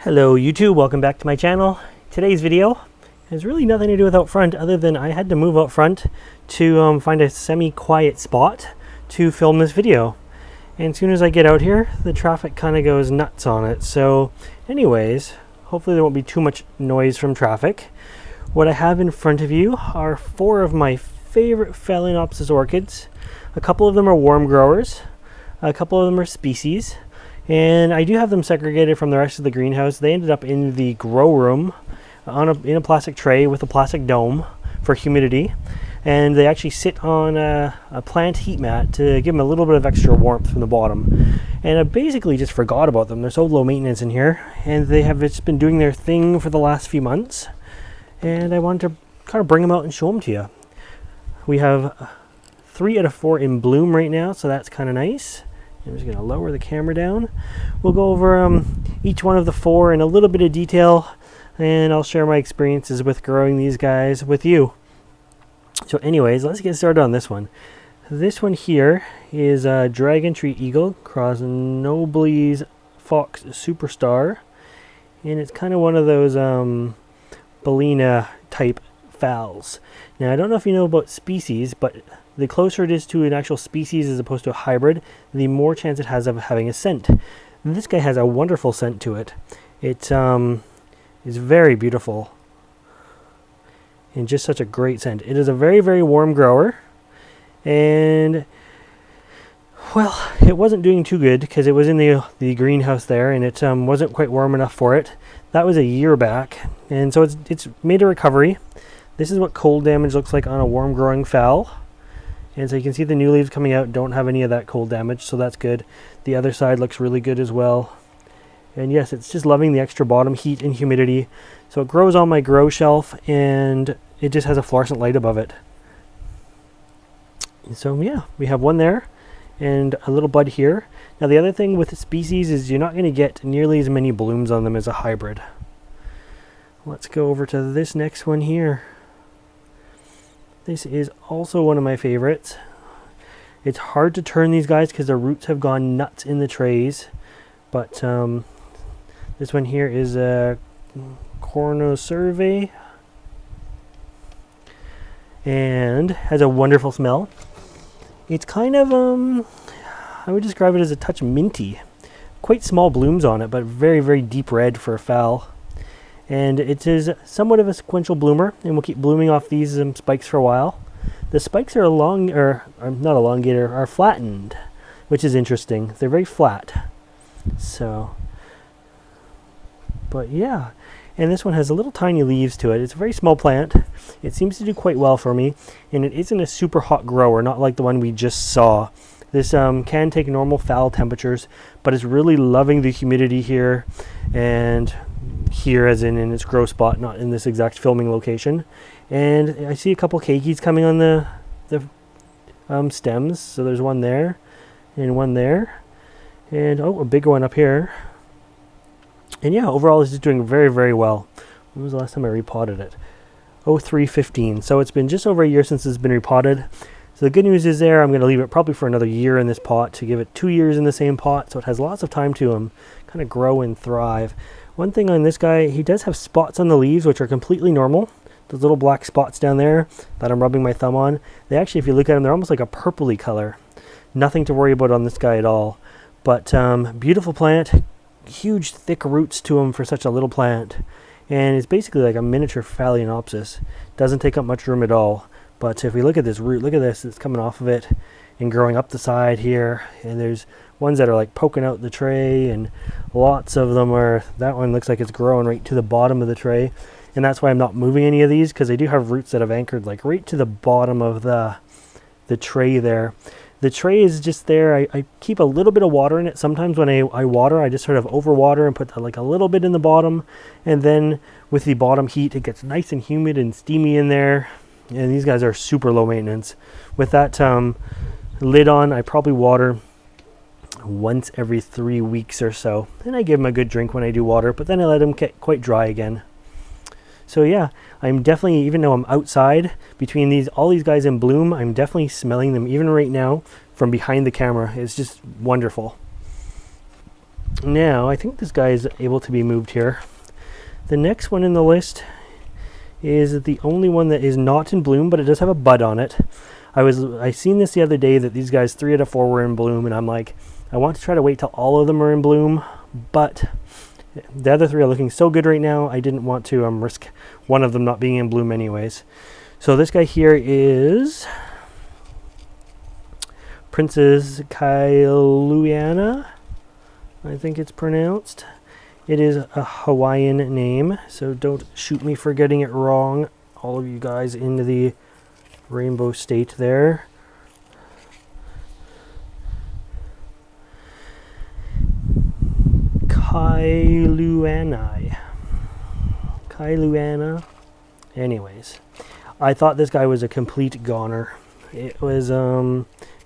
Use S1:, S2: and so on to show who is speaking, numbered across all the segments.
S1: Hello YouTube, welcome back to my channel. Today's video has really nothing to do with out front other than I had to move out front to find a semi-quiet spot to film this video. And as soon as I get out here, the traffic kind of goes nuts on it. So anyways, hopefully there won't be too much noise from traffic. What I have in front of you are 4 of my favorite Phalaenopsis orchids. A couple of them are warm growers, a couple of them are species. And I do have them segregated from the rest of the greenhouse. They ended up in the grow room in a plastic tray with a plastic dome for humidity. And they actually sit on a plant heat mat to give them a little bit of extra warmth from the bottom. And I basically just forgot about them. They're so low maintenance in here. And they have just been doing their thing for the last few months. And I wanted to kind of bring them out and show them to you. We have 3 out of 4 in bloom right now, so that's kind of nice. I'm just going to lower the camera down. We'll go over each one of the 4 in a little bit of detail, and I'll share my experiences with growing these guys with you. So anyways, let's get started on this one. This one here is a Dragon Tree Eagle cross Noble's Fox Superstar, and it's kind of one of those Balena type phals. Now I don't know if you know about species, but the closer it is to an actual species as opposed to a hybrid, the more chance it has of having a scent. And this guy has a wonderful scent to it. It is very beautiful and just such a great scent. It is a very, very warm grower, and well, it wasn't doing too good because it was in the greenhouse there, and it wasn't quite warm enough for it. That was a year back, and so it's made a recovery. This is what cold damage looks like on a warm growing phal. And so you can see the new leaves coming out don't have any of that cold damage, so that's good. The other side looks really good as well. And yes, it's just loving the extra bottom heat and humidity. So it grows on my grow shelf, and it just has a fluorescent light above it. And so yeah, we have one there and a little bud here. Now the other thing with the species is you're not going to get nearly as many blooms on them as a hybrid. Let's go over to this next one here. This is also one of my favorites. It's hard to turn these guys because their roots have gone nuts in the trays. But this one here is a Cornocerve and has a wonderful smell. It's kind of, I would describe it as a touch minty. Quite small blooms on it, but very, very deep red for a phal. And it is somewhat of a sequential bloomer, and we'll keep blooming off these spikes for a while. The spikes are are flattened, which is interesting. They're very flat. So, but yeah. And this one has a little tiny leaves to it. It's a very small plant. It seems to do quite well for me, and it isn't a super hot grower, not like the one we just saw. This can take normal phal temperatures, but it's really loving the humidity here, and here as in its grow spot, not in this exact filming location. And I see a couple keikis coming on the stems. So there's one there and one there, and oh, a bigger one up here. And yeah, overall it's just doing very, very well. When was the last time I repotted it? 0315. So it's been just over a year since it's been repotted. So the good news is there, I'm going to leave it probably for another year in this pot to give it 2 years in the same pot, so it has lots of time to kind of grow and thrive. One thing on this guy, he does have spots on the leaves which are completely normal. Those little black spots down there that I'm rubbing my thumb on, they actually, if you look at them, they're almost like a purpley color. Nothing to worry about on this guy at all. But beautiful plant, huge thick roots to him for such a little plant. And it's basically like a miniature Phalaenopsis. Doesn't take up much room at all. But if we look at this root, look at this, it's coming off of it and growing up the side here. And there's ones that are like poking out the tray, and lots of them are, that one looks like it's growing right to the bottom of the tray. And that's why I'm not moving any of these, because they do have roots that have anchored like right to the bottom of the tray there. The tray is just there. I keep a little bit of water in it. Sometimes when I water, I just sort of overwater and put like a little bit in the bottom. And then with the bottom heat, it gets nice and humid and steamy in there. And these guys are super low maintenance. With that lid on, I probably water once every 3 weeks or so. And I give them a good drink when I do water, but then I let them get quite dry again. So yeah, I'm definitely, even though I'm outside between all these guys in bloom, I'm definitely smelling them even right now from behind the camera. It's just wonderful. Now, I think this guy is able to be moved here. The next one in the list is the only one that is not in bloom, but it does have a bud on it. I seen this the other day that these guys 3 out of 4 were in bloom, and I'm like, I want to try to wait till all of them are in bloom, but the other 3 are looking so good right now, I didn't want to risk one of them not being in bloom anyways. So this guy here is Princess Kailuana, I think it's pronounced. It is a Hawaiian name, so don't shoot me for getting it wrong, all of you guys in the Rainbow State there. Kailuana. Anyways, I thought this guy was a complete goner. It was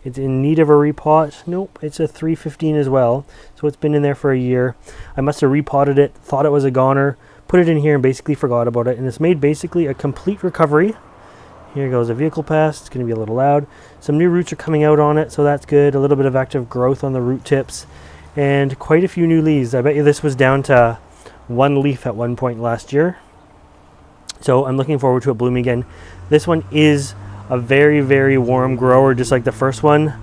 S1: it's in need of a repot. Nope, it's a 315 as well. So it's been in there for a year. I must have repotted it, thought it was a goner, put it in here and basically forgot about it. And it's made basically a complete recovery. Here goes a vehicle pass. It's going to be a little loud. Some new roots are coming out on it, so that's good. A little bit of active growth on the root tips. And quite a few new leaves. I bet you this was down to 1 leaf at one point last year. So I'm looking forward to it blooming again. This one is a very, very warm grower, just like the first one.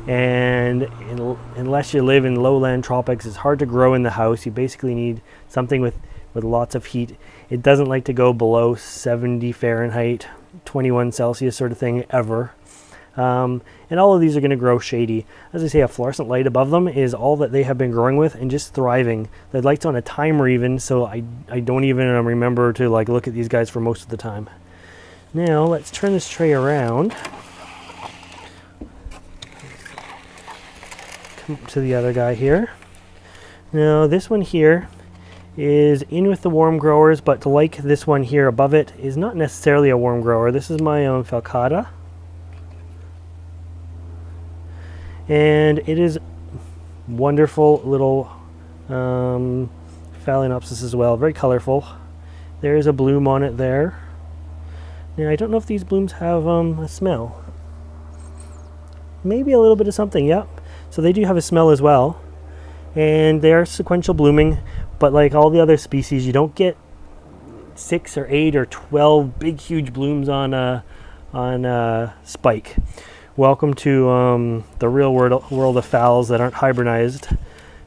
S1: And unless you live in lowland tropics, it's hard to grow in the house. You basically need something with lots of heat. It doesn't like to go below 70 Fahrenheit, 21 Celsius sort of thing ever. And all of these are going to grow shady. As I say, a fluorescent light above them is all that they have been growing with and just thriving. The light's on a timer even, so I don't even remember to like look at these guys for most of the time. Now let's turn this tray around. Come to the other guy here. Now this one here is in with the warm growers, but like this one here above it is not necessarily a warm grower. This is my own Falcata. And it is wonderful little Phalaenopsis as well, very colorful. There is a bloom on it there. Now I don't know if these blooms have a smell. Maybe a little bit of something, yep. So they do have a smell as well. And they are sequential blooming, but like all the other species, you don't get 6 or 8 or 12 big huge blooms on a spike. Welcome to the real world of phals that aren't hibernized.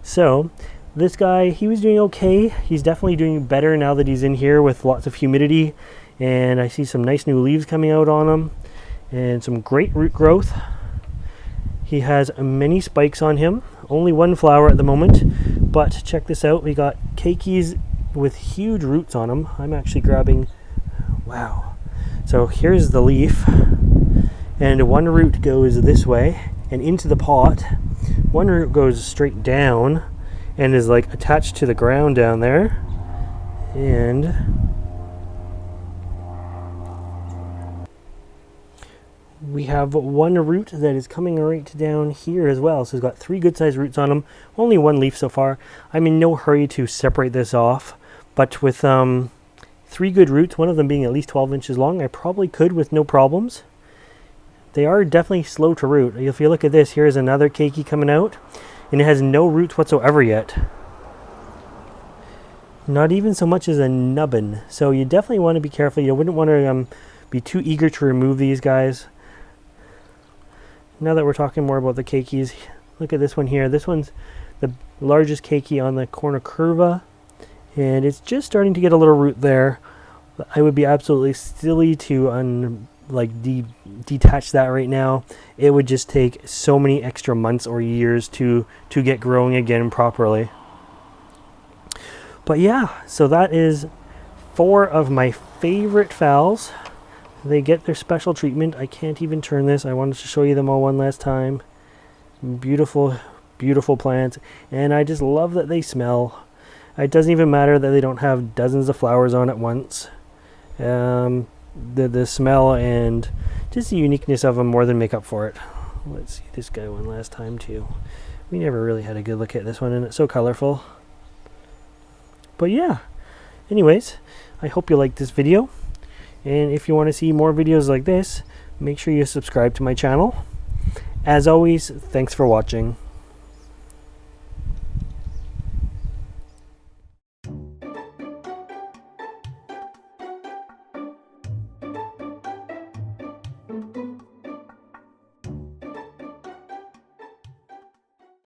S1: So this guy, he was doing okay. He's definitely doing better now that he's in here with lots of humidity, and I see some nice new leaves coming out on him and some great root growth. He has many spikes on him, only 1 flower at the moment, but check this out. We got keikis with huge roots on them. I'm actually grabbing, wow. So here's the leaf. And 1 root goes this way and into the pot. 1 root goes straight down and is like attached to the ground down there. And we have 1 root that is coming right down here as well. So it's got 3 good sized roots on them. Only 1 leaf so far. I'm in no hurry to separate this off, but with 3 good roots, one of them being at least 12 inches long, I probably could with no problems. They are definitely slow to root. If you look at this, here's another keiki coming out, and it has no roots whatsoever yet. Not even so much as a nubbin. So you definitely want to be careful. You wouldn't want to be too eager to remove these guys. Now that we're talking more about the keikis, look at this one here. This one's the largest keiki on the cornucurva, and it's just starting to get a little root there. I would be absolutely silly to detach that right now. It would just take so many extra months or years to get growing again properly. But yeah, so that is 4 of my favorite phals. They get their special treatment. I can't even turn this. I wanted to show you them all one last time. Beautiful, beautiful plants, and I just love that they smell. It doesn't even matter that they don't have dozens of flowers on at once. The smell and just the uniqueness of them more than make up for it. Let's see this guy one last time too. We never really had a good look at this one, and it's so colorful. But yeah, anyways, I hope you liked this video, and if you want to see more videos like this, make sure you subscribe to my channel. As always, thanks for watching.